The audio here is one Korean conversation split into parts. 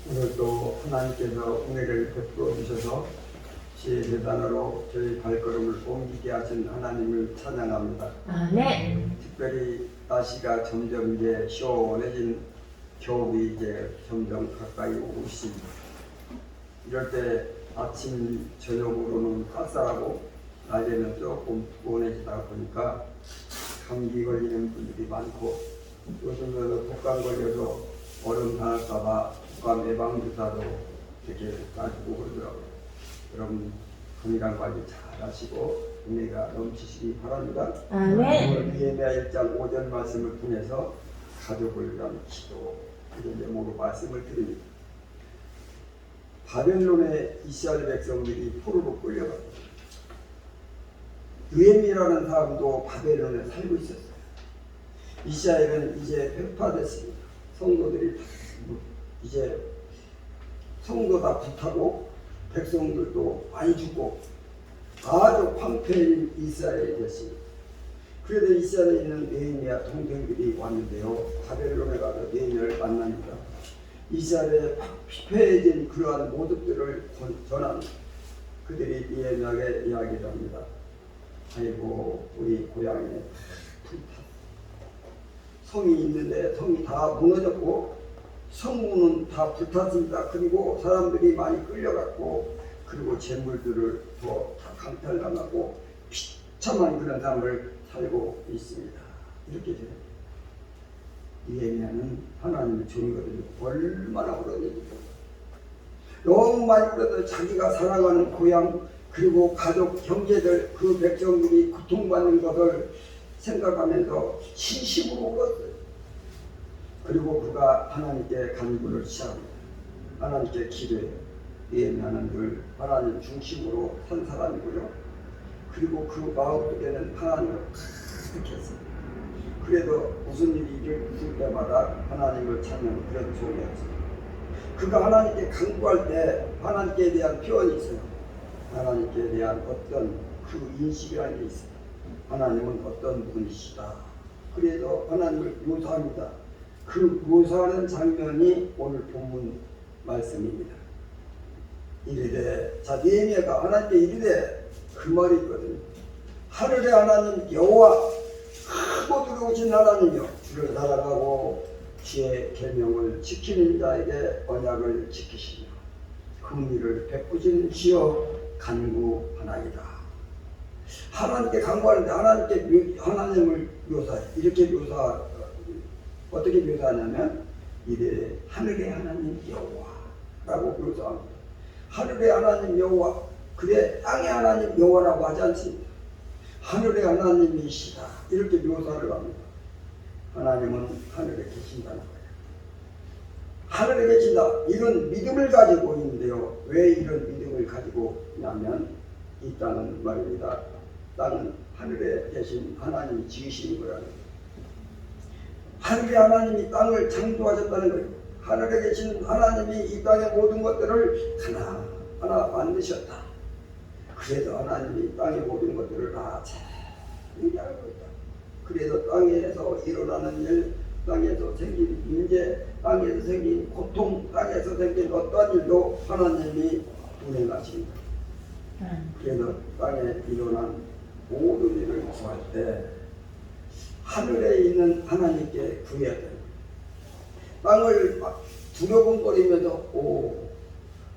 오늘도 하나님께서 은혜를 베풀어 주셔서 지혜 재단으로 저희 발걸음을 옮기게 하신 하나님을 찬양합니다. 아멘. 특별히 날씨가 점점 이제 시원해진 겨울이 이제 점점 가까이 오고 있습니다. 이럴 때 아침 저녁으로는 쌀쌀하고 낮에는 조금 부원해지다 보니까 감기 걸리는 분들이 많고 요즘은 독감 걸려서 얼음 닿을까봐 독감 예방주사도 이렇게 놔주고 그러더라고요. 여러분 건강 관리 잘 하시고 은혜가 넘치시기 바랍니다. 아멘. 오늘 느헤미야 1장 5절 말씀을 통해서 가족을 위한 기도 이런 제목으로 말씀을 드립니다. 바벨론의 이스라엘 백성들이 포로로 끌려갔고 느헤미야라는 사람도 바벨론에 살고 있었어요. 이스라엘은 이제 회파됐습니다. 성도들이 다 이제 성도 다 불타고 백성들도 많이 죽고 아주 황폐인 이스라엘이 됐습니다. 그래도 이스라엘에 있는 느헤미야 동생들이 왔는데요. 바벨론에 가서 느헤미야를 만납니다. 이스라엘의 피폐해진 그러한 모습들을 전합니다. 그들이 느헤미야에게 이야기를 합니다. 아이고 우리 고향에 불탔어. 성이 있는데 성이 다 무너졌고 성문은 다 불탔습니다. 그리고 사람들이 많이 끌려갔고 그리고 재물들을 더 다 강탈당하고 비참한 그런 삶을 살고 있습니다. 이렇게 돼요. 느헤미야는 하나님의 종이거든요. 얼마나 울었는지 너무 많이 울어도 자기가 사랑하는 고향 그리고 가족 형제들 그 백성들이 고통받는 것을 생각하면서 진심으로 울었어요. 그리고 그가 하나님께 간구를 시작합니다. 하나님께 기도해요. 느헤미야는 늘 하나님 중심으로 산 사람이고요. 그리고 그 마음속에는 하나님을 가득했어요. 그래도 무슨 일이 있을 때마다 하나님을 찾는 그런 종이었어요. 그가 하나님께 간구할 때 하나님께 대한 표현이 있어요. 하나님께 대한 어떤 그 인식이라는 게 있어요. 하나님은 어떤 분이시다. 그래서 하나님을 묘사합니다. 그 묘사하는 장면이 오늘 본문 말씀입니다. 이르되 자 느헤미야가 하나님께 이르되 그 말이 있거든요. 하늘의 하나님 여호와 크고 두려우신 하나님이여 주를 사랑하고 주의 계명을 지키는 자에게 언약을 지키시며 긍휼을 베푸시는 주여 간구하나이다. 하나님께 간구하는데 하나님을 묘사해. 이렇게 어떻게 묘사하냐면 이래 하늘의 하나님 여호와라고 묘사합니다. 하늘의 하나님 여호와 그래 땅의 하나님 여호와라고 하지 않습니다. 하늘의 하나님이시다 이렇게 묘사를 합니다. 하나님은 하늘에 계신다는 거예요. 하늘에 계신다 이런 믿음을 가지고 있는데요. 왜 이런 믿음을 가지고 있냐면 이 땅은 말입니다. 땅은 하늘에 계신 하나님이 지으신 거라는 거예요. 하늘의 하나님이 땅을 창조하셨다는 거예요. 하늘에 계신 하나님이 이 땅의 모든 것들을 하나하나 만드셨다. 그래서 하나님이 땅의 모든 것들을 다 잘 알고 있다. 그래서 땅에서 일어나는 일, 땅에서 생긴 문제, 땅에서 생긴 고통, 땅에서 생긴 어떠한 일도 하나님이 운행하십니다. 그래서 땅에 일어난 모든 일을 구할 때 하늘에 있는 하나님께 구해야 됩니다. 땅을 두려움거리면서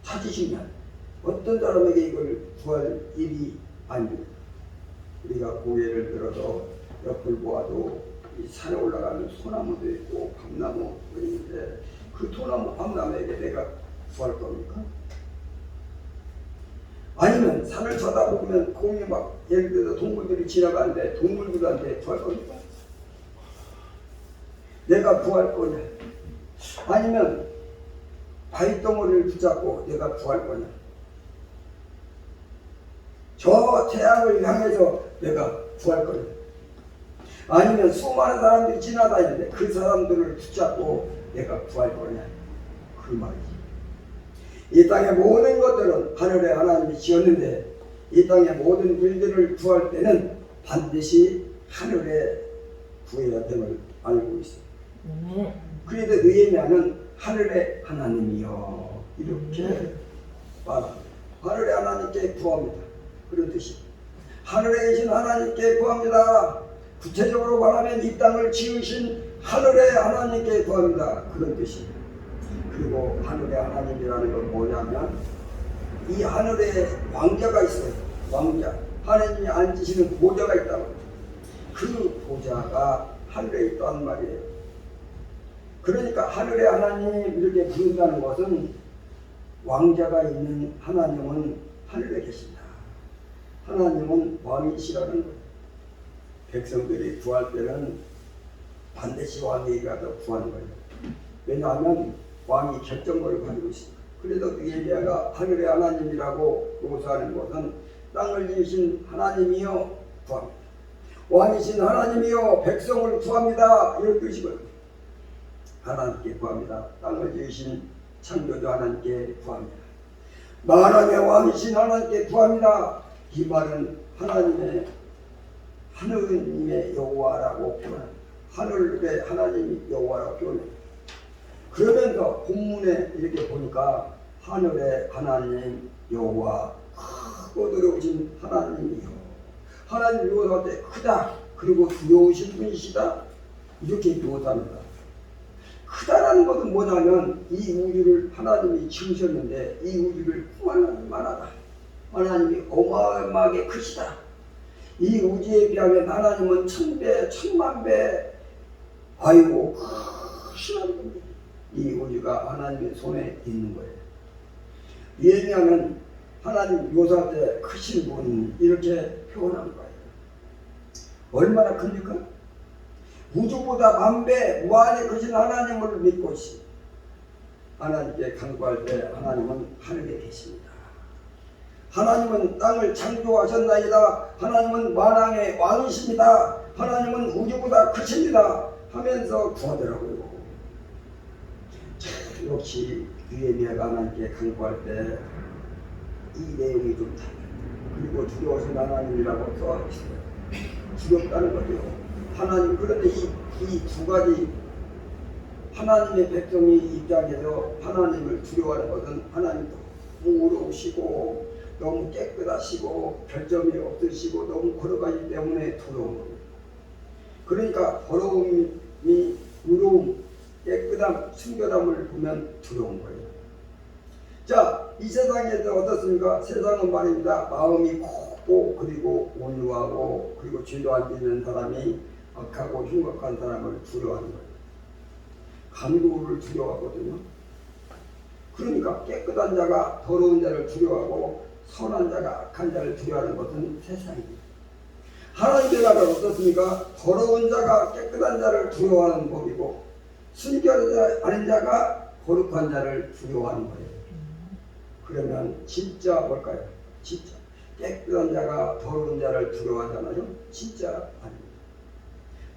찾으시면 어떤 사람에게 이걸 구할 일이 아닙니다. 우리가 고개를 들어서 옆을 보아도 이 산에 올라가는 소나무도 있고 밤나무도 있는데 그 소나무 밤나무에게 내가 구할 겁니까? 아니면 산을 쳐다보면 거기 막 예를 들어서 동물들이 지나가는데 동물들한테 구할 겁니까? 내가 구할 거냐? 아니면 바위덩어리를 붙잡고 내가 구할 거냐? 저 태양을 향해서 내가 구할 거냐? 아니면 수많은 사람들이 지나다니는데 그 사람들을 붙잡고 내가 구할 거냐? 그 말이지. 이 땅의 모든 것들은 하늘에 하나님이 지었는데 이 땅의 모든 일들을 구할 때는 반드시 하늘에 구해야 됨을 알고 있어요. 그래도 느헤미야는 하늘의 하나님이여 이렇게 말합니다. 하늘의 하나님께 구합니다. 그런 뜻이 하늘에 계신 하나님께 구합니다. 구체적으로 말하면 이 땅을 지으신 하늘의 하나님께 구합니다. 그런 뜻입니다. 그리고 하늘의 하나님이라는 건 뭐냐면 이 하늘에 왕자가 있어요. 왕자. 하나님이 앉으시는 보좌가 있다고. 그 보좌가 하늘에 있다는 말이에요. 그러니까 하늘의 하나님 이렇게 부른다는 것은 왕자가 있는 하나님은 하늘에 계신다. 하나님은 왕이시라는 거예요. 백성들이 구할 때는 반드시 왕에게 가서 구하는 거예요. 왜냐하면 왕이 결정권을 가지고 있습니다. 그래도 느헤미야가 하늘의 하나님이라고 묘사하는 것은 땅을 지으신 하나님이여 구합니다. 왕이신 하나님이여 백성을 구합니다. 이런 뜻이거든요. 하나님께 구합니다. 땅을 지으신 창조주 하나님께 구합니다. 만왕의 왕이신 하나님께 구합니다. 이 말은 하느님의 여호와라고 표현합니다. 하늘의 하나님이 여호와라고 표현합니다. 그러면서 본문에 이렇게 보니까 하늘의 하나님 여호와 크고 두려우신 하나님이요. 하나님 묘사할 때 크다 그리고 두려우신 분이시다 이렇게 묘사합니다. 크다라는 것은 뭐냐면 이 우주를 하나님이 지으셨는데 이 우주를 풍만할 만하다. 하나님이 어마어마하게 크시다. 이 우주에 비하면 하나님은 1000배, 1000만배 아이고 크시다는 겁니다. 이 우주가 하나님의 손에 있는 거예요. 왜냐하면 하나님 묘사할 때 크신 분 이렇게 표현한 거예요. 얼마나 큽니까? 우주보다 만배 무한히 크신 하나님을 믿고 있습니다. 하나님께 간구할 때 하나님은 하늘에 계십니다. 하나님은 땅을 창조하셨나이다. 하나님은 만왕의 왕이십니다. 하나님은 우주보다 크십니다. 하면서 구하더라고요. 역시 느헤미야가 하나님께 간구할 때 이 내용이 좀 달라요. 그리고 두려우신 하나님이라고 써있어요. 두렵다는 거죠. 하나님, 그런데 이 두 가지 하나님의 백성이 입장에서 하나님을 두려워하는 것은 하나님도 너무 어려우시고 너무 깨끗하시고 별점이 없으시고 너무 걸어가기 때문에 두려운 겁니다. 그러니까 더러움이 의로움, 깨끗함, 순결함을 보면 두려운 거예요. 자, 이 세상에서 어떻습니까? 세상은 말입니다. 마음이 곱고 그리고 온유하고 그리고 죄도 안 짓는 사람이 악하고 흉악한 사람을 두려워하는 거예요. 간구를 두려워하거든요. 그러니까 깨끗한 자가 더러운 자를 두려워하고 선한 자가 악한 자를 두려워하는 것은 세상입니다. 하나님의 나라는 어떻습니까? 더러운 자가 깨끗한 자를 두려워하는 법이고 순결하지 않은 자가 거룩한 자를 두려워하는 거예요. 그러면 진짜 뭘까요? 진짜 깨끗한 자가 더러운 자를 두려워하잖아요. 진짜 아닙니다.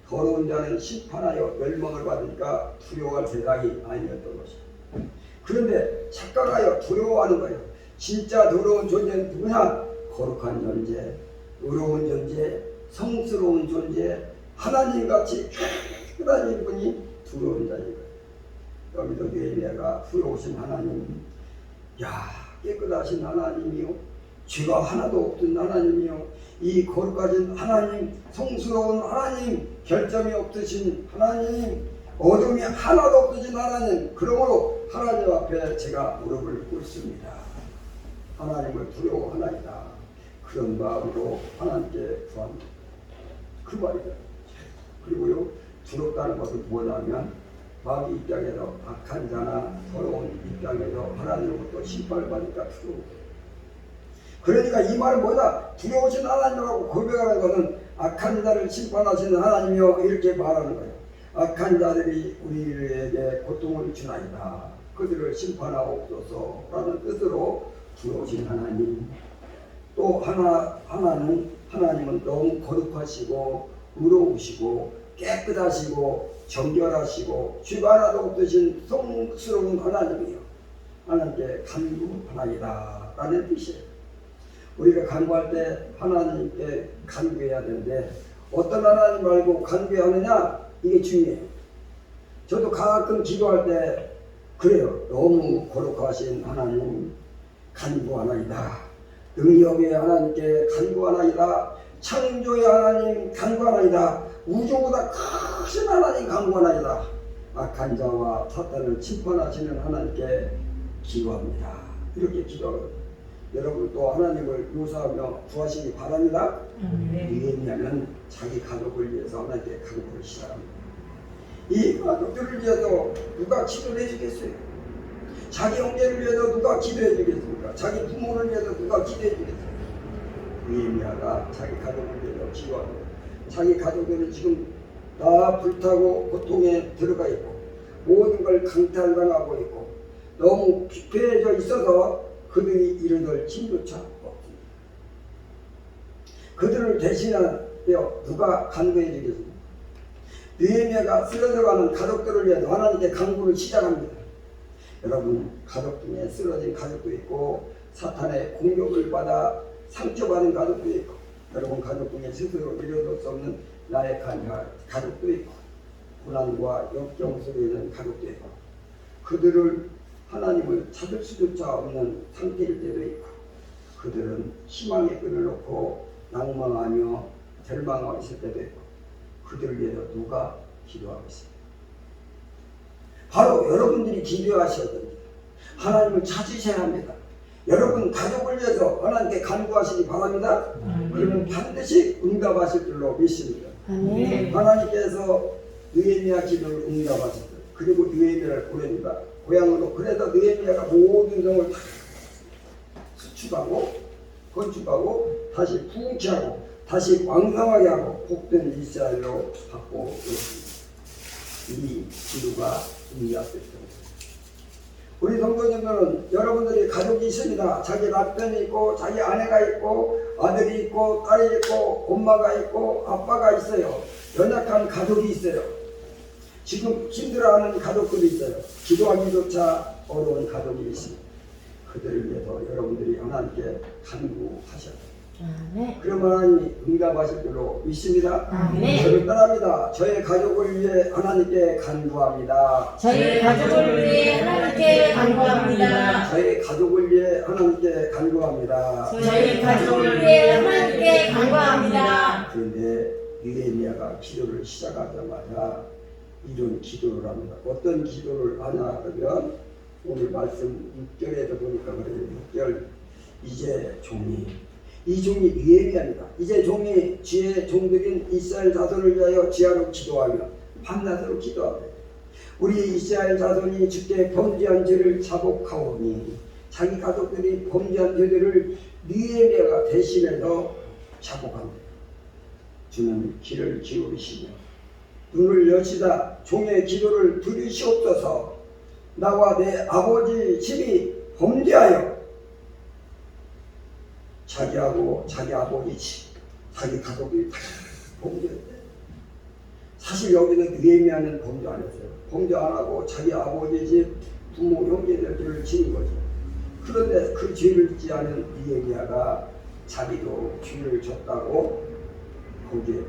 더러운 자는 심판하여 멸망을 받으니까 두려워할 대상이 아니었던 것입니다. 그런데 착각하여 두려워하는 거예요. 진짜 더러운 존재는 누구냐? 거룩한 존재, 의로운 존재, 성스러운 존재, 하나님같이 깨끗한 분이 두려운 자이거예요. 여기도 느헤미야가 두려우신 하나님, 야 깨끗하신 하나님이요, 죄가 하나도 없던 하나님이요, 이 거룩하신 하나님, 성스러운 하나님, 결점이 없으신 하나님, 어둠이 하나도 없으신 하나님, 그러므로 하나님 앞에 제가 무릎을 꿇습니다. 하나님을 두려워하나이다. 그런 마음으로 하나님께 구합니다. 그 말이다. 그리고요, 두렵다는 것은 뭐냐면 마귀 입장에서 악한 자나 더러운 입장에서 하나님으로부터 심판을 받으니까 두려워. 그러니까 이 말은 뭐다? 두려우신 하나님이라고 고백하는 것은 악한 자를 심판하시는 하나님이요 이렇게 말하는 거예요. 악한 자들이 우리에게 고통을 주나이다. 그들을 심판하옵소서 라는 뜻으로 두려우신 하나님. 또 하나님은 너무 거룩하시고 의로우시고 깨끗하시고 정결하시고 죄가 하나도 없으신 성스러운 하나님이요, 하나님께 간구하나이다 라는 뜻이에요. 우리가 간구할 때 하나님께 간구해야 되는데 어떤 하나님 말고 간구하느냐, 이게 중요해요. 저도 가끔 기도할 때 그래요. 너무 거룩하신 하나님 간구하나이다. 능력의 하나님께 간구하나이다. 창조의 하나님 간구하나이다. 우주보다 크신 하나님 간구하나이다. 악한 자와 사탄을 심판하시는 하나님께 기도합니다. 이렇게 기도하거든요. 여러분 또 하나님을 요사하며 구하시기 바랍니다. 느헤미야는 자기 가족을 위해서 하나님께 간구를 시작합니다. 이 가족들을 위해서 누가 기도를 해주겠어요? 자기 형제를 위해서 누가 기도해 주겠습니까? 자기 부모를 위해서 누가 기도해 주겠습니까? 느헤미야가 자기 가족을 위해서 기도합니다. 자기 가족들은 지금 다 불타고 고통에 들어가 있고 모든 걸 강탈당하고 있고 너무 피폐해져 있어서 그들이 이르들 힘조차 없습니다. 그들을 대신하여 누가 간구해 주겠습니까? 느헤미야가 쓰러져가는 가족들을 위해서 하나님께 간구를 시작합니다. 여러분 가족 중에 쓰러진 가족도 있고 사탄의 공격을 받아 상처받은 가족도 있고 여러분 가족 중에 스스로 이뤄둘 수 없는 나약한 가족도 있고 고난과 역경 속에 있는 가족도 있고 그들을 하나님을 찾을 수조차 없는 상태일 때도 있고 그들은 희망의 끈을 놓고 낭망하며 절망하고 있을 때도 있고 그들을 위해서 누가 기도하고 있습니다. 바로 여러분들이 기도하셔야 됩니다. 하나님을 찾으셔야 합니다. 여러분 가족을 위해서 하나님께 간구하시기 바랍니다. 그러면 반드시 응답하실 줄로 믿습니다. 하나님께서 느헤미야 기도를 응답하셨어요. 그리고 느헤미야를 보냅니다. 고향으로. 그래서 느헤미야가 모든 성을 다 수축하고 건축하고 다시 부흥케하고 다시 왕성하게 하고 복된 이스라엘로 바꾸고 있습니다. 이 기도가 응답됐습니다. 우리 성도님들은 여러분들이 가족이 있습니다. 자기 남편이 있고 자기 아내가 있고 아들이 있고 딸이 있고 엄마가 있고 아빠가 있어요. 연약한 가족이 있어요. 지금 힘들어하는 가족들이 있어요. 기도하기조차 어려운 가족이 있습니다. 그들을 위해서 여러분들이 하나님께 간구하셔야 돼요. 그러면 하나님이 응답하실 줄로 믿습니다. 저를 따라합니다. 저의 가족을 위해 하나님께 간구합니다. 저희 가족을 위해 하나님께 간구합니다. 저의 가족을 위해 하나님께 간구합니다. 저희 가족을 위해 하나님께 간구합니다. 그런데 느헤미야가 기도를 시작하자마자 이런 기도를 합니다. 어떤 기도를 하냐 하면 오늘 말씀 6절에도 보니까 그래요. 6절 이제 이 종이 느헤미야입니다. 이제 종이 지의 종들인 이스라엘 자손을 위하여 지하로 기도하며 밤낮으로 기도합니다. 우리 이스라엘 자손이 주께 범죄한 죄를 자복하오니 자기 가족들이 범죄한 죄들을 느헤미야가 대신해서 자복합니다. 주는 귀를 기울이시며 눈을 여시다 종의 기도를 들으시옵소서. 나와 내 아버지 집이 범죄하여 자기하고 자기 아버지 집, 자기 가족이 다 범죄했대. 사실 여기는 느헤미야는 범죄 안 했어요. 범죄 안 하고 자기 아버지 집, 부모, 형제들 죄를 지은 거죠. 그런데 그 죄를 짓지 않은 느헤미야가 자기도 죄를 졌다고 거기에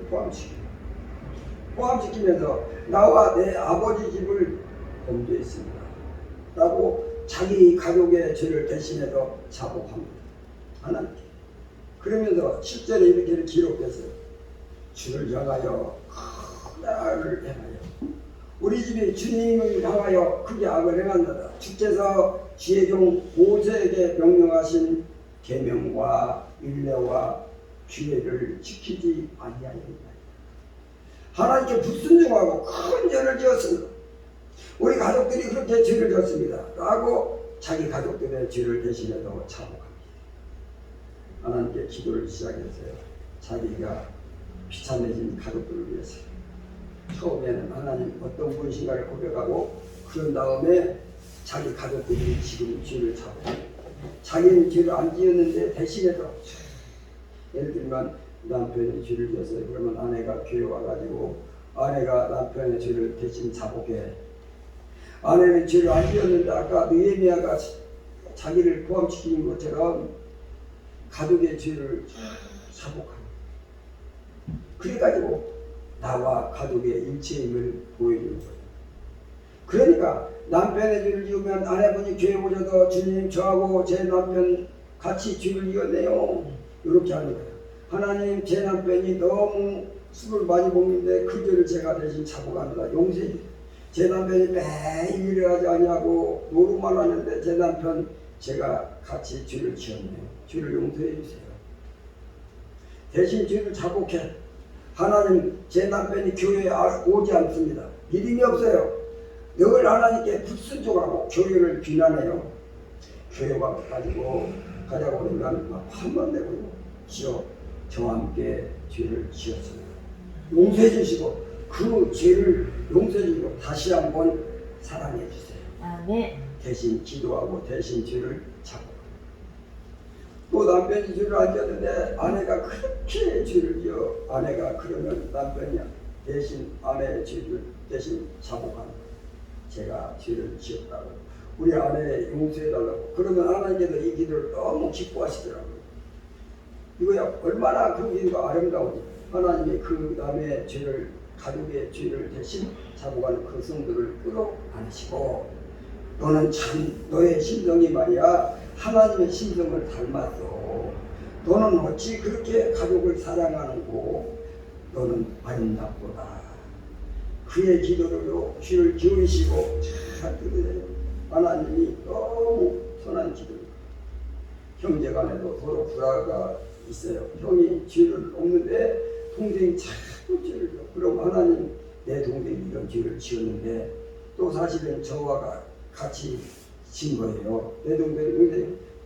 포함시키면서 나와 내 아버지 집을 범죄했습니다 라고 자기 가족의 죄를 대신해서 자복합니다. 하나님께. 그러면서 7절에 이렇게 기록했어요. 주를 향하여 큰 악을 행하여 우리 집이 주님을 향하여 크게 악을 행한다. 주께서 지의 종 모세에게 명령하신 계명과 율례와 규례를 지키지 아니하였나이다. 하나님께 불순종하고 큰 죄를 지었습니다. 우리 가족들이 그렇게 죄를 졌습니다 라고 자기 가족들의 죄를 대신해서 자복합니다. 하나님께 기도를 시작했어요. 자기가 비참해진 가족들을 위해서. 처음에는 하나님 어떤 분이신가를 고백하고 그런 다음에 자기 가족들이 지금 죄를 자고 자기는 죄를 안 지었는데 대신해서 예를 들면 남편이 죄를 지었어요. 그러면 아내가 교회 와가지고 아내가 남편의 죄를 대신 자복해. 아내는 죄를 안 지었는데 아까 느헤미야가 자기를 포함시키는 것처럼 가족의 죄를 자복합니다. 그래가지고 나와 가족의 일체임을 보여주는 거예요. 그러니까 남편의 죄를 지으면 아내분이 죄에 오셔서 주님 저하고 제 남편 같이 죄를 지었네요. 이렇게 하는 거예요. 하나님 제 남편이 너무 술을 많이 먹는데 그 죄를 제가 대신 자복합니다. 용서해 주세요. 제 남편이 매일 일을 하지 아니하고 노름만 하는데 제 남편 제가 같이 죄를 지었네요. 죄를 용서해 주세요. 대신 죄를 자복해. 하나님 제 남편이 교회에 오지 않습니다. 믿음이 없어요. 늘 하나님께 불순종하고 교회를 비난해요. 교회 가지고 가자고 그러면 막 화만 내고 지어 저와 함께 죄를 지었습니다. 용서해 주시고 그 죄를 용서해 주시고 다시 한번 사랑해 주세요. 아멘. 대신 기도하고 대신 죄를 잡고 또 남편이 죄를 안 지었는데 아내가 그렇게 죄를 지어 아내가 그러면 남편이 대신 아내의 죄를 대신 자복하는 거예요. 제가 죄를 지었다고 우리 아내 용서해달라고 그러면 하나님께서 이 기도를 너무 기뻐하시더라고요. 이거야 얼마나 그 기도가 아름다운지 하나님이 그 남의 죄를 가족의 죄를 대신 자복하는 그 성도를 끌어안으시고 너는 참 너의 심정이 말이야 하나님의 심정을 닮았어. 너는 어찌 그렇게 가족을 사랑하는고 너는 아름답도다. 그의 기도로 귀를 기울이시고 잘 들으세요. 하나님이 너무 선한 기도입니다. 형제간에도 서로 불화가 있어요. 형이 죄를 없는데 동생이 자꾸 죄를 져. 그럼 하나님 내 동생이 이런 죄를 지었는데 또 사실은 저와 같이 진 거예요. 내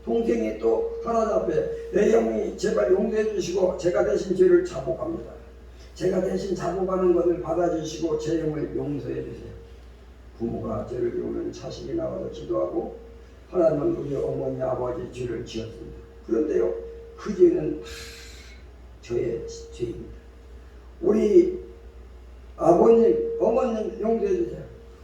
동생이 또 하나님 앞에 내 형이 제발 용서해 주시고 제가 대신 죄를 자복합니다. 제가 대신 자복하는 것을 받아주시고 제 형을 용서해 주세요. 부모가 죄를 지으면 자식이 나와서 기도하고 하나님은 우리 어머니 아버지 죄를 지었습니다. 그런데요 그 죄는 저의 죄입니다. 우리 아버님 어머님 용서해 주세요.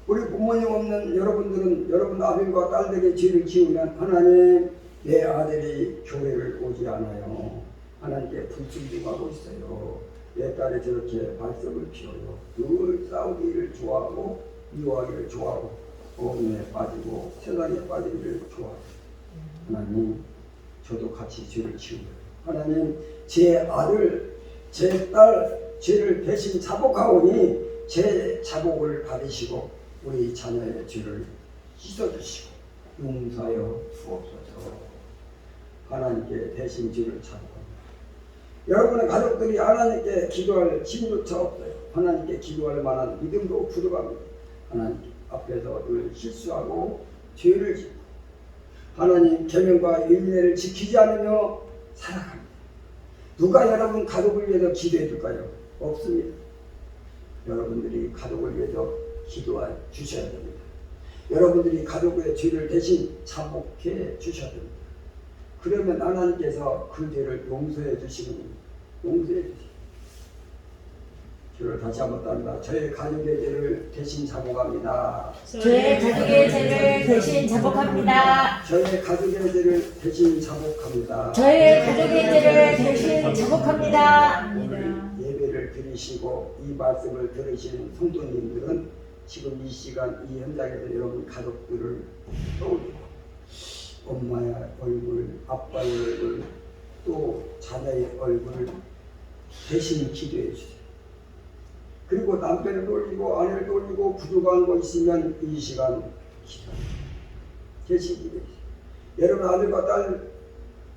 우리 부모님 없는 여러분들은 여러분 아들과 딸들의 죄를 지으면 하나님 내 아들이 교회를 오지 않아요. 하나님께 불순종하고 있어요. 내 딸이 저렇게 발성을 피워요. 늘 싸우기를 좋아하고 미워하기를 좋아하고 어음에 빠지고 세상에 빠지기를 좋아해요. 하나님 저도 같이 죄를 지으면 하나님 제 아들 제 딸 죄를 대신 자복하오니 제 자복을 받으시고 우리 자녀의 죄를 씻어주시고 용서하여 주옵소서. 하나님께 대신 죄를 자복합니다. 여러분의 가족들이 하나님께 기도할 힘조차 없어요. 하나님께 기도할 만한 믿음도 부족합니다. 하나님 앞에서 늘 실수하고 죄를 짓고 하나님 계명과 인내를 지키지 않으며 살아갑니다. 누가 여러분 가족을 위해서 기도해 줄까요? 없습니다. 여러분들이 가족을 위해서 기도해 주셔야 됩니다. 여러분들이 가족의 죄를 대신 자복해 주셔야 됩니다. 그러면 하나님께서 그 죄를 용서해 주시는 용서해 주시고 주를 다시 한번 따릅니다. 저의 가족의 죄를 대신 자복합니다. 저의 가족의 죄를 대신 자복합니다. 저의 가족의 죄를 대신 자복합니다. 저의 가족의 죄를 대신 자복합니다. 예배를 드리시고 이 말씀을 들으시는 성도님들은 지금 이 시간 이 현장에서 여러분 가족들을 떠올리고 엄마의 얼굴, 아빠의 얼굴, 또 자녀의 얼굴을 대신 기도해 주세요. 그리고 남편을 돌리고 아내를 돌리고 부족한 거 있으면 이 시간 기도합니다. 대신 기도해 주세요. 여러분 아들과 딸,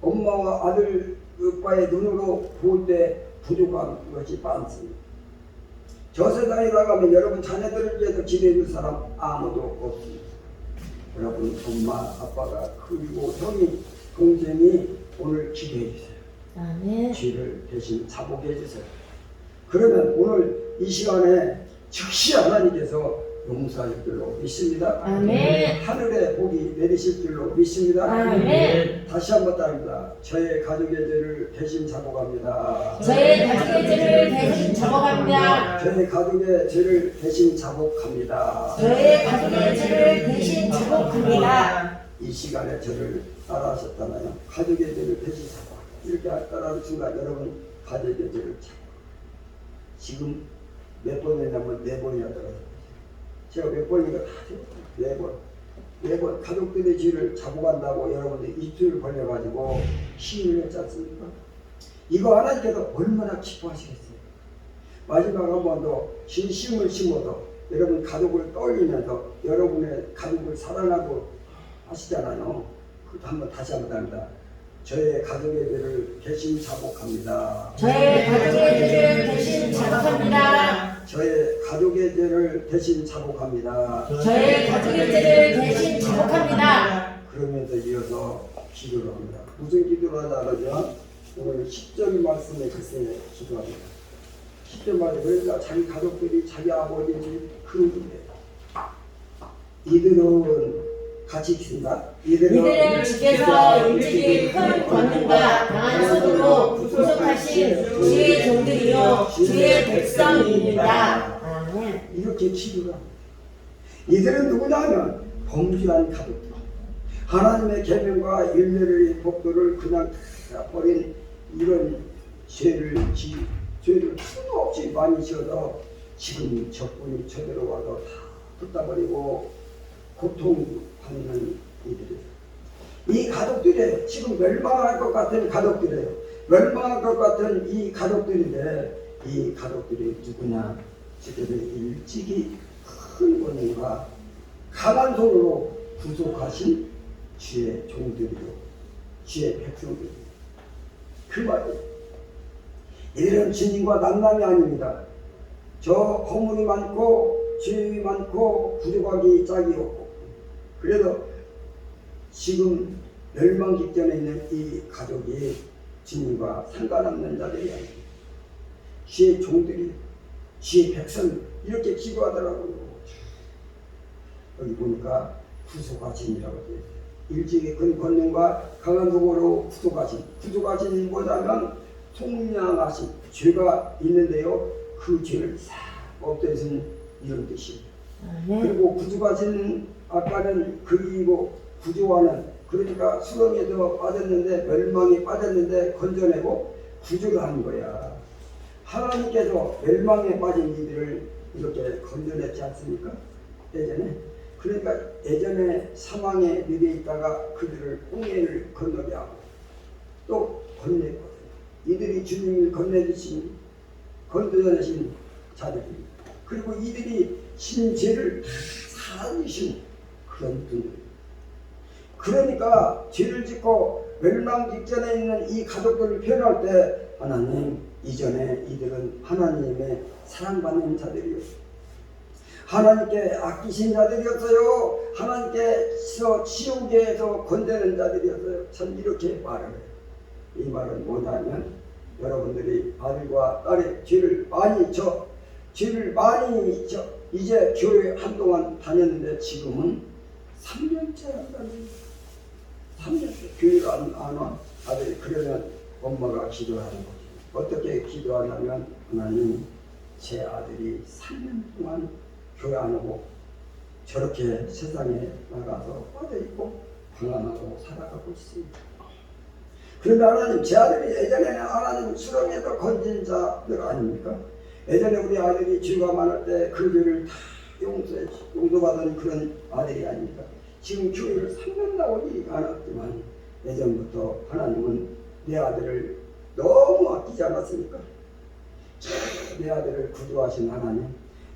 엄마와 아들, 오빠의 눈으로 볼 때 부족한 것이 많습니다. 저 세상에 나가면 여러분 자녀들을 위해서 기도해 줄 사람 아무도 없습니다. 여러분 엄마, 아빠가 그리고 형이, 동생이 오늘 기도해 주세요. 아멘. 죄를 대신 자복해 주세요. 그러면 오늘 이 시간에 즉시 하나님께서 용서할 줄로 믿습니다. 아멘. 하늘에 복이 내리실 줄로 믿습니다. 아멘. 다시 한번 따릅니다. 저의 가족의 죄를 대신 자복합니다. 저의 가족의 죄를 대신 자복합니다. 저의 가족의 죄를 대신 자복합니다. 저의 가족의 죄를 대신 자복합니다. 이 시간에 저를 따라하셨잖아요. 가족의 죄를 대신 자복. 이렇게 따라하는 순간 여러분 가족의 죄를 자복. 지금 몇 번 했냐면 4번이나 따라하셨어요. 제가 몇 번인가 다 해요. 매번 가족들의 죄를 잡아간다고 여러분들 입술을 벌려가지고 시위를 했지 않습니까? 이거 하나님께서 얼마나 기뻐하시겠어요. 마지막 한 번 더 진심을 심어서 여러분 가족을 떠올리면서 여러분의 가족을 사랑하고 하시잖아요. 그것도 한번 다시 한번 합니다. 저의 가족의 죄를 대신 자복합니다. 저의 가족의 죄를 대신 자복합니다. 저의 가족의 죄를 대신 자복합니다. 저의 가족의 죄를 대신 자복합니다. 그러면서 이어서 기도를 합니다. 무슨 기도를 하냐 그러면 오늘 10절 말씀에 글쎄 기도합니다. 10절 말씀에 그러니까 자기 가족들이 자기 아버지의 그런 분이에요. 이들은 같이 있습니다. 이들은 주께서 일찍이 큰 권능과 강한 손으로 구속하신 주의 종들이요 주의 백성입니다. 아멘. 이렇게 기도를 합니다. 이들은 누구냐 하면 범죄한 가족들, 하나님의 계명과 윤례의 법도를 그냥 버린 이런 죄를 수도 없이 많이 지어서 지금 적군이 쳐들어와서 다 뜯어버리고 고통받는 이들이에요. 이 가족들이 지금 멸망할 것 같은 가족들이에요. 멸망할 것 같은 이 가족들인데 이 가족들이 누구냐? 지금 일찍이 큰 권능과 강한 손으로 구속하신 주의 종들이요 주의 백성들이요. 그 말이에요. 이들은 주님과 남남이 아닙니다. 저 허물이 많고 죄이 많고 부족하기 짝이 없고 그래서 지금 멸망 직전에 있는 이 가족이 주님과 상관없는 자들이 아닙니다. 주의 종들이 주의 백성 이렇게 기도하더라고요. 여기 보니까 구속하신이라고 되어 있어요. 일찍이 큰 권능과 강한 손으로 구속하신이 뭐냐면 속량하신 죄가 있는데요 그 죄를 싹 없애신 이런 뜻입니다. 그리고 구속하신 아까는 그리고 구조하는 그러니까 수렁에서 빠졌는데 멸망에 빠졌는데 건져내고 구조를 하는 거야. 하나님께서 멸망에 빠진 이들을 이렇게 건져냈지 않습니까? 예전에. 그러니까 예전에 사망에 누게 있다가 그들을 홍해를 건너게 하고 또 건넸거든요. 이들이 주님을 건져내신 자들입니다. 그리고 이들이 신죄를 살리신 그런 분들입니다. 그러니까 죄를 짓고 멸망 직전에 있는 이 가족들을 표현할 때 하나님 이전에 이들은 하나님의 사랑받는 자들이었어요. 하나님께 아끼신 자들이었어요. 하나님께서 지옥에서 건져낸 자들이었어요. 전 이렇게 말을 해요. 이 말은 뭐냐면 여러분들이 아들과 딸의 죄를 많이 져 이제 교회 한동안 다녔는데 지금은 3년째 한다는 3년째 교회를 안 와. 아들이 그러면 엄마가 기도하는 거지. 어떻게 기도하냐면 하나님 제 아들이 3년 동안 교회 안 오고 저렇게 세상에 나가서 빠져있고 방황하고 살아가고 있습니다. 그런데 하나님 제 아들이 예전에는 하나님 수렁에서 건진 자들 아닙니까? 예전에 우리 아들이 죄가 많을 때 그 죄를 다 용서받은 그런 아들이 아닙니까? 지금 교회를 3년 나오지 않았지만 예전부터 하나님은 내 아들을 너무 아끼지 않았습니까? 내 아들을 구주하신 하나님,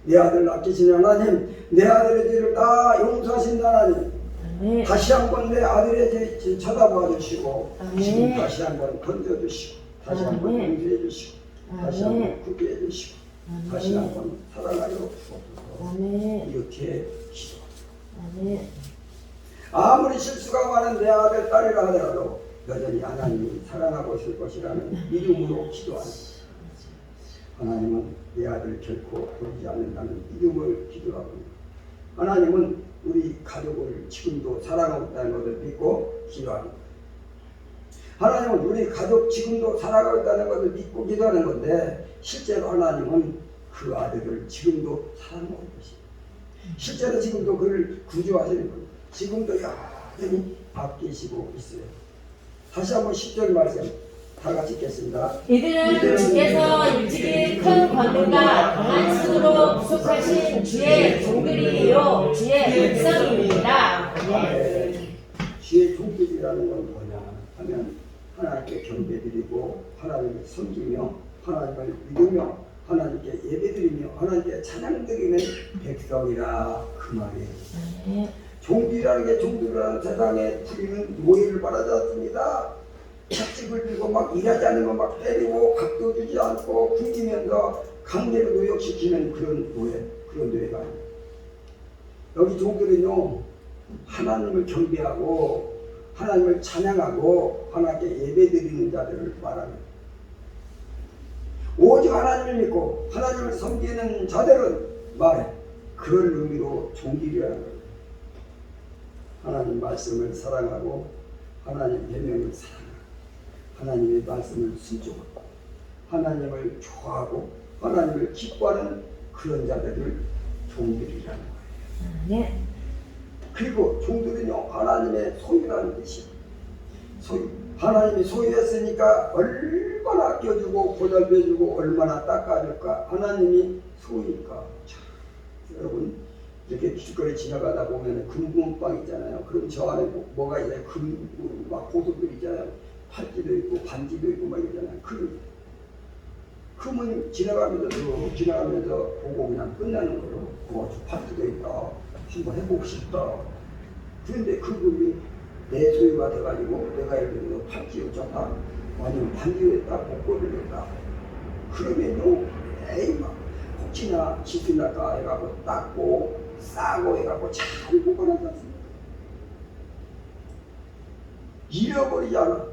내 아들을 아끼신 하나님, 내 아들의 죄를 다 용서하신 하나님, 다시 한번 내 아들의 죄 쳐다봐 주시고 지금 다시 한번 건져주시고 다시 한번 용서해 주시고 다시 한번 구비해 주시고 다시 한번 사랑하여 주옵소서. 이렇게 기도합니다. 아무리 실수가 많은 내 아들 딸이라 하더라도 여전히 하나님이 사랑하고 있을 것이라는 믿음으로 기도합니다. 하나님은 내 아들 결코 버리지 않는다는 믿음을 기도합니다. 하나님은 우리 가족을 지금도 사랑하고 있다는 것을 믿고 기도합니다. 하나님은 우리 가족 지금도 사랑하고 있다는 것을 믿고 기도하는 건데 실제로 하나님은 그 아들을 지금도 사랑하고 계십니다. 실제로 지금도 그를 구조하시는 겁니다. 지금도 여전히 아끼시고 있어요. 다시 한번 10절 말씀 다 같이 읽겠습니다. 이들은 주께서 일찍이 큰 권능과 강한 손으로 구속하신 주의 종들이요 주의 백성입니다. 네. 주의 종들이라는 건 뭐냐 하면 하나님께 경배드리고 하나님을 섬기며 하나님을 믿으며 하나님께 예배드리며 하나님께 찬양드리는 백성이라 그 말이에요. 종들이라는 게 종들이라는 세상에 부리는 노예를 말하지 착직을 들고 막 일하지 않으면 막 때리고 값도 주지 않고 굶기면서 강제로 노역시키는 그런 노예가 아니에요. 여기 종들은요 하나님을 경배하고 하나님을 찬양하고 하나님께 예배드리는 자들을 말합니다. 오직 하나님을 믿고 하나님을 섬기는 자들은 말해 그런 의미로 종들이라는 거예요. 하나님 말씀을 사랑하고 하나님 계명을 사랑하고 하나님의 말씀을 순종하고 하나님을 좋아하고 하나님을 기뻐하는 그런 자들을 종들이라는 거예요. 네. 그리고 종들은요 하나님의 소유라는 뜻이에요. 소유. 하나님이 소유했으니까 얼마나 아껴주고 보살펴주고 얼마나 닦아줄까. 하나님이 소유니까. 자, 여러분 이렇게 길거리 지나가다 보면 금붕어빵 있잖아요. 그럼 저 안에 뭐가 있어요? 막 고속들 있잖아요. 팔찌도 있고 반지도 있고 막 있잖아요. 금은 지나가면서 보고 그냥 끝나는 거로. 팔찌도 있다. 한번 해보고 싶다. 그런데 그 금이 내 소유가 돼가지고 내가 예를 들어서 팔찌를 줬다. 아니면 반지를 딱 복고를 했다. 그러면요 에이 막 혹시나 지수 날까 해갖고 닦고 싸고 해갖고 잘 보관하지 않습니까? 잃어버리지 않아.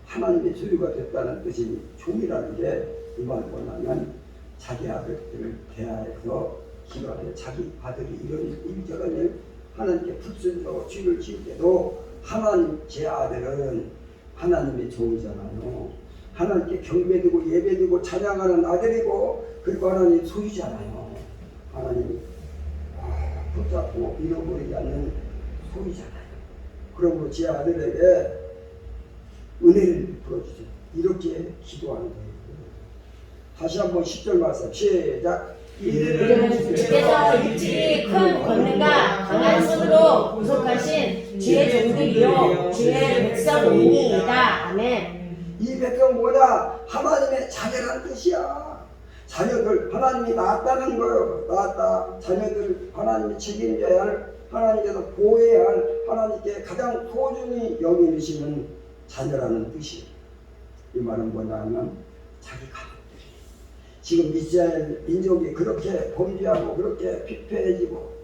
하나님의 소유가 됐다는 뜻이 종이라는 게 이 말 뭐냐면 자기 아들들을 대하여서 기도하되 자기 아들이 이런 일저런 일 하나님께 불순종하고 죄를 지을 때도 하나님 제 아들은 하나님의 종이잖아요. 하나님께 경배드리고 예배드리고 찬양하는 아들이고 그리고 하나님 소유잖아요. 하나님 붙잡고 잃어버리지 않는 소유잖아요. 그러므로 제 아들에게 은혜를 베풀어주세요. 이렇게 기도하는 거예요. 다시 한번 10절 말씀 시작. 이들은 주께서 일찍이 큰 권능과 강한 손으로 구속하신 주의 종들이요 주의 백성이니이다. 아멘. 이 백성 뭐냐? 하나님의 자녀라는 뜻이야. 자녀들 하나님이 낳았다는 거예요. 낳았다. 자녀들 하나님이 책임져야 할 하나님께서 보호해야 할 하나님께 가장 소중히 여기시는 자녀라는 뜻이에요. 이 말은 뭐냐면 자기 가족들이 지금 이스라엘 민족이 그렇게 범죄하고 그렇게 피폐해지고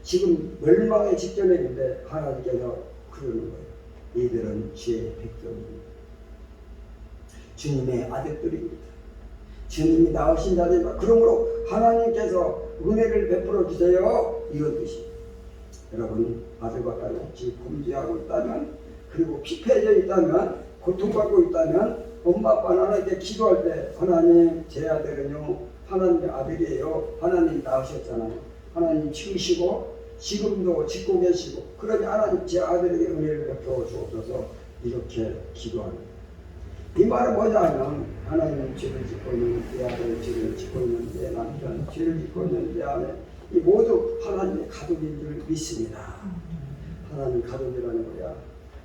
지금 멸망의 직전에 있는데 하나님께서 그러는 거예요. 이들은 주의 백성입니다. 주님의 아들들입니다. 주님이 낳으신 자들입니다. 그러므로 하나님께서 은혜를 베풀어 주세요. 이런 뜻이에요. 여러분 아들과 딸이 혹시 범죄하고 있다면 그리고 피폐해져 있다면 고통받고 있다면 엄마 아빠는 하나님께 기도할 때 하나님 제 아들은요 하나님의 아들이에요. 하나님 낳으셨잖아요. 하나님 지으시고 지금도 짓고 계시고 그러니 하나님 제 아들에게 은혜를 베풀어 주옵소서 이렇게 기도하는 거예요. 이 말은 뭐냐면 하나님 죄를 짓고 있는 내 아들 죄를 짓고 있는 내 남편 죄를 짓고 있는 내 아내 이 모두 하나님의 가족인 줄 믿습니다. 하나님 가족이라는 거야.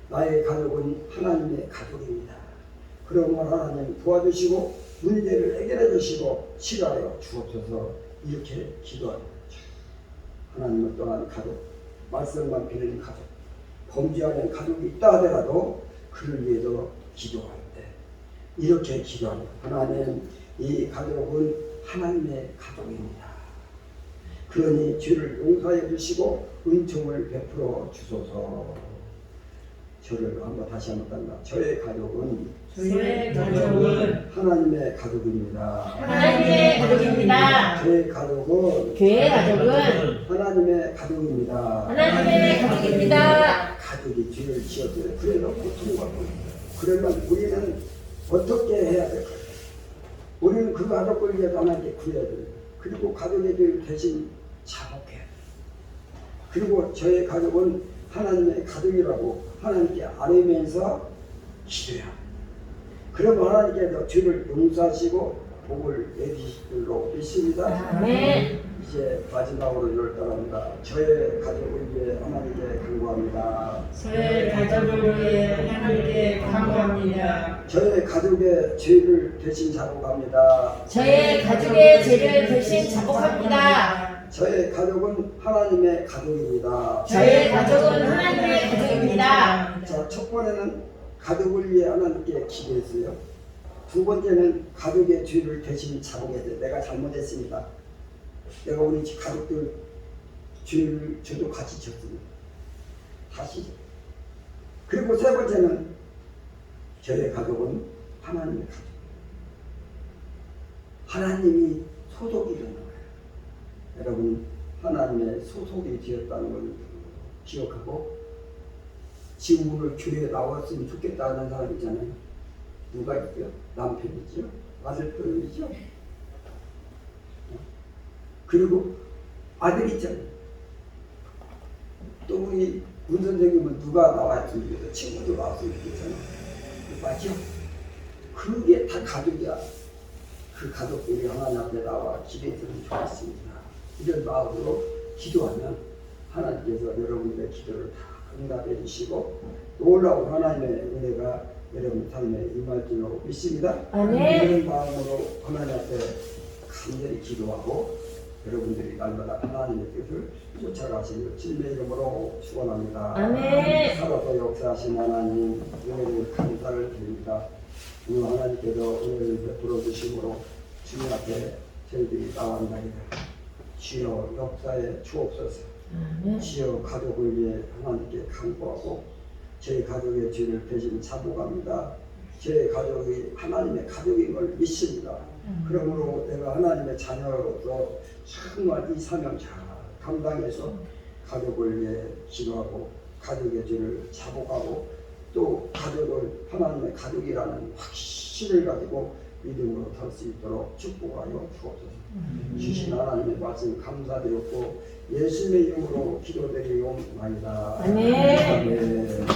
나의 가족은 하나님의 가족입니다. 그러므로 하나님 도와주시고 문제를 해결해 주시고 치료하여 주옵소서 이렇게 기도하는 거죠. 하나님을 떠난 가족, 말씀만 비는 가족, 범죄하는 가족이 있다 하더라도 그를 위해서 기도할 때 이렇게 기도합니다. 하나님 이 가족은 하나님의 가족입니다. 그러니 죄를 용서해 주시고 은총을 베풀어 주소서. 저를 다시 한번 딴다. 저의 가족은 하나님의 가족입니다. 하나님의 가족입니다. 저의 가족은 교회의 가족은 하나님의 가족입니다. 하나님의 가족입니다. 가족이 죄를 지었어요. 그래서 고통받고 있어요. 그러면 우리는 어떻게 해야 될까요? 우리는 그 가족을 위해서 하나님께 구해야 돼요. 그리고 가족의 죄를 대신 자복해야 돼요. 그리고 저의 가족은 하나님의 가족이라고 하나님께 아뢰면서 기도해야 합니다. 그러면 하나님께서 죄를 용서하시고 복을 내리실 줄로 믿습니다. 아멘. 이제 마지막으로 이를 따릅니다. 저의 가족을 위해 하나님께 간구합니다. 저의 가족을 위해 하나님께 간구합니다. 저의 가족의 죄를 대신 자복합니다. 저의 가족의 죄를 대신 자복합니다. 저의 가족은 하나님의 가족입니다. 저의 가족은 하나님의 가족입니다. 자, 첫 번째는 가족을 위해 하나님께 기도했어요. 두 번째는 가족의 죄를 대신 자복했어요. 내가 잘못했습니다. 내가 우리 가족들 죄를 저도 같이 졌습니다. 다시. 그리고 세 번째는 저의 가족은 하나님의 가족. 하나님이 소속이 되는 거예요. 여러분 하나님의 소속이 되었다는 걸 기억하고 지금 오늘 교회에 나왔으면 좋겠다는 사람 있잖아요. 누가 있죠? 남편이죠? 아들들이죠? 그리고 아들 있잖아요. 또 우리 문 선생님은 누가 나왔으면 좋겠다. 친구도 나왔으면 좋겠잖아요. 맞죠? 그게 다 가족이야. 그 가족들이 하나님 앞에 나와 기도했으면 좋겠습니다. 이런 마음으로 기도하면 하나님께서 여러분들의 기도를 다 응답해 주시고 놀라운 하나님의 은혜가 여러분 삶에 임할 줄로 믿습니다. 아멘. 이런 마음으로 하나님 앞에 간절히 기도하고 여러분들이 날마다 하나님의 뜻을 쫓아가시길 주님의 이름으로 축원합니다. 아멘. 살아서 역사하신 하나님 은혜를 감사를 드립니다. 오늘 하나님께서 은혜를 베풀어 주심으로 주님 앞에 저희들이 나왔나이다. 주여 역사에 주옵소서. 주여 가족을 위해 하나님께 간구하고 제 가족의 죄를 대신 자복합니다. 제 가족이 하나님의 가족인 걸 믿습니다. 그러므로 내가 하나님의 자녀로서 정말 이 사명 잘 감당해서 가족을 위해 기도하고 가족의 죄를 자복하고 또 가족을 하나님의 가족이라는 확신을 가지고 믿음으로 살 수 있도록 축복하여 주옵소서. 주신 하나님의 말씀 감사드렸고 예수님의 이름으로 기도드리옵나이다. 아멘. 아멘.